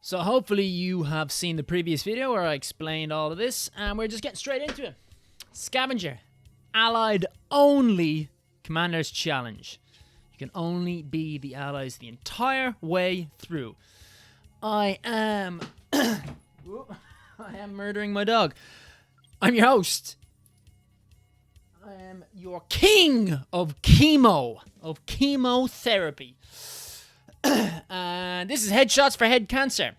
So hopefully you have seen the previous video where I explained all of this, and we're just getting straight into it. Scavenger, allied only Commander's Challenge. You can only be the allies the entire way through. I am I am murdering my dog. I'm your host. I am your king of chemo, of chemotherapy. And this is headshots for head cancer.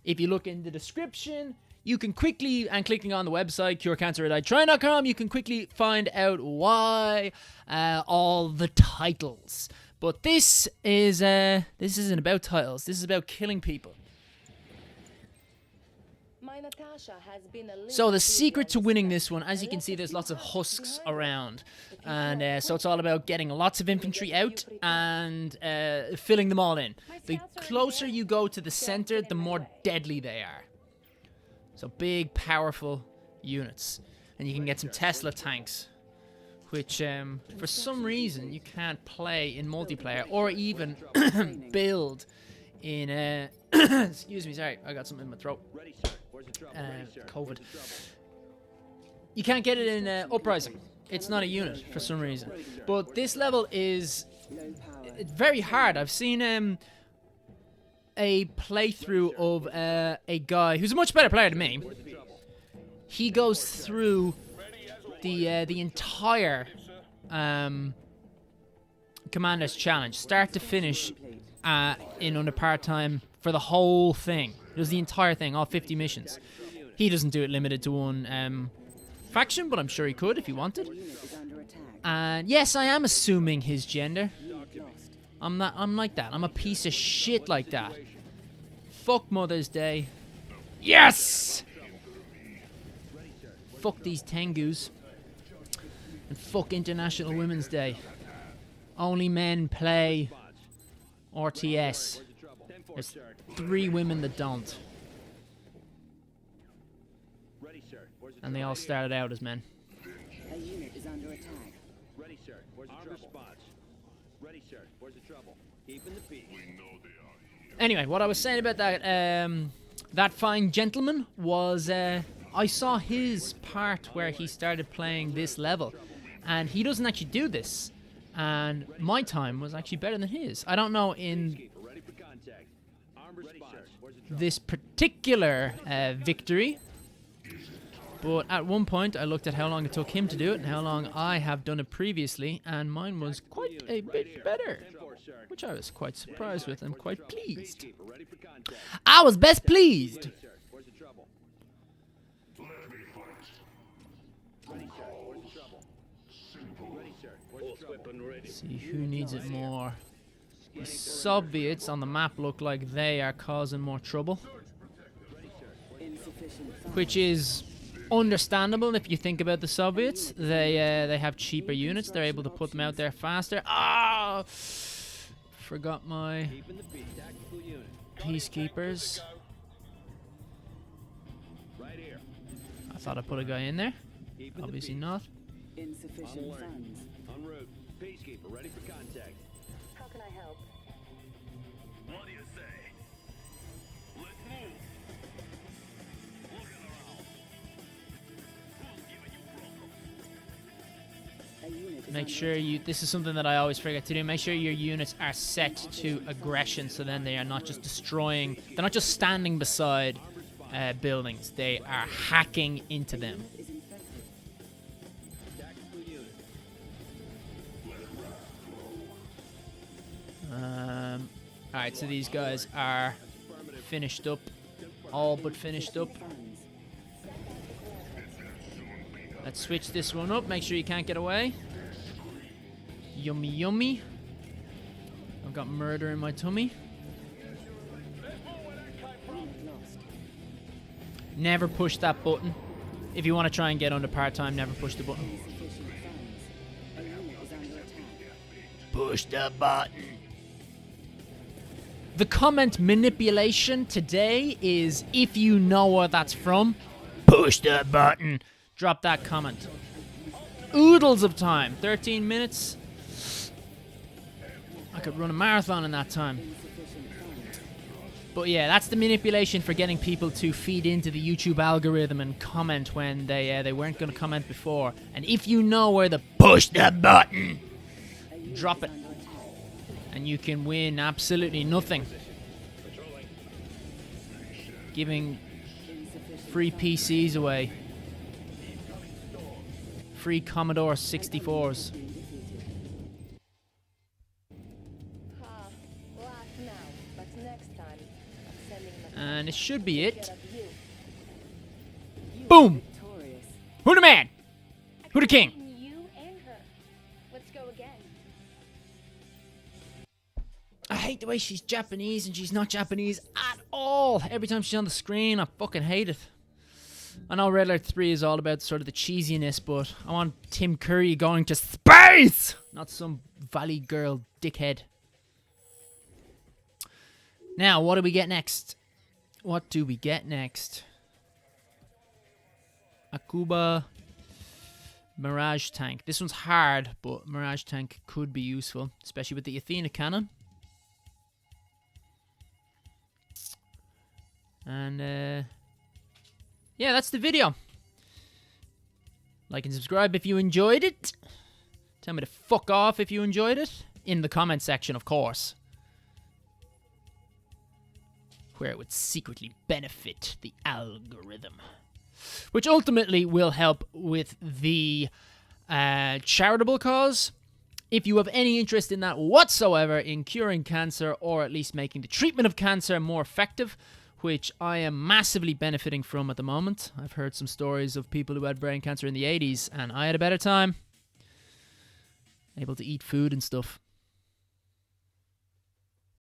If you look in the description, you can quickly, and clicking on the website curecancer.try.com, you can quickly find out why all the titles. But this isn't about titles. This is about killing people. My Natasha has been a So the secret to winning this one, as you can see, there's lots of husks around, and so it's all about getting lots of infantry out and filling them all in. The closer you go to the center, the more deadly they are. So big, powerful units, and you can get some Tesla tanks, which for some reason you can't play in multiplayer or even build in. Excuse me, sorry, I got something in my throat. COVID. You can't get it in Uprising. It's not a unit for some reason. But this level is very hard. I've seen a playthrough of a guy who's a much better player than me. He goes through the entire Commander's Challenge, start to finish, in under part-time for the whole thing. It was the entire thing, all 50 missions. He doesn't do it limited to one faction, but I'm sure he could if he wanted. And yes, I am assuming his gender. I'm like that. I'm a piece of shit like that. Fuck Mother's Day. Yes! Fuck these Tengus. And fuck International Women's Day. Only men play RTS. There's 3 women that don't. And they all started out as men. A unit is under attack. Ready, sir. Where's the trouble? Ready, sir. Where's the trouble? Keeping the peace. Anyway, what I was saying about that that fine gentleman was I saw his part where he started playing this level, and he doesn't actually do this. And my time was actually better than his. I don't know in this particular victory, but at one point I looked at how long it took him to do it and how long I have done it previously, and mine was quite a bit better, which I was quite surprised with and quite pleased. I was best pleased. See who needs it more. The Soviets on the map look like they are causing more trouble, which is understandable if you think about the Soviets. They have cheaper units. They're able to put them out there faster. Ah! Forgot my peacekeepers. I thought I put a guy in there. Obviously not. Insufficient funds. En route. Peacekeeper, ready for contact. How can I help? What do you say? Let's move. Looking around. Who's giving you problems? A unit is Make sure you, this is something that I always forget to do, make sure your units are set to aggression, so then they are not just destroying, they're not just standing beside buildings, they are hacking into them. is infected. Alright, so these guys are finished up, all but finished up. Funds. Let's switch this one up, make sure you can't get away. Yummy yummy. I've got murder in my tummy. Unit lost. Never push that button. If you want to try and get under part-time, never push the button. Insufficient funds. A unit is under attack. Push the button. The comment manipulation today is, if you know where that's from, push the button. Drop that comment. Oodles of time. 13 minutes. I could run a marathon in that time. Insufficient funds. But yeah, that's the manipulation for getting people to feed into the YouTube algorithm and comment when they weren't going to comment before. And if you know where to push the button, drop it. And you can win absolutely nothing. Giving free PCs away. Free Commodore 64s. And it should be it. Boom! Who the man? Who the king? You and her. Let's go again. I hate the way she's Japanese and she's not Japanese at all. Every time she's on the screen, I fucking hate it. I know Red Alert 3 is all about sort of the cheesiness, but I want Tim Curry going to space! Not some Valley Girl dickhead. Now, what do we get next? What do we get next? Akuba Mirage Tank. This one's hard, but Mirage Tank could be useful, especially with the Athena cannon. And, yeah, that's the video. Like and subscribe if you enjoyed it. Tell me to fuck off if you enjoyed it. In the comment section, of course. Where it would secretly benefit the algorithm. Which ultimately will help with the charitable cause. If you have any interest in that whatsoever, in curing cancer, or at least making the treatment of cancer more effective, which I am massively benefiting from at the moment. I've heard some stories of people who had brain cancer in the 80s, and I had a better time. Able to eat food and stuff.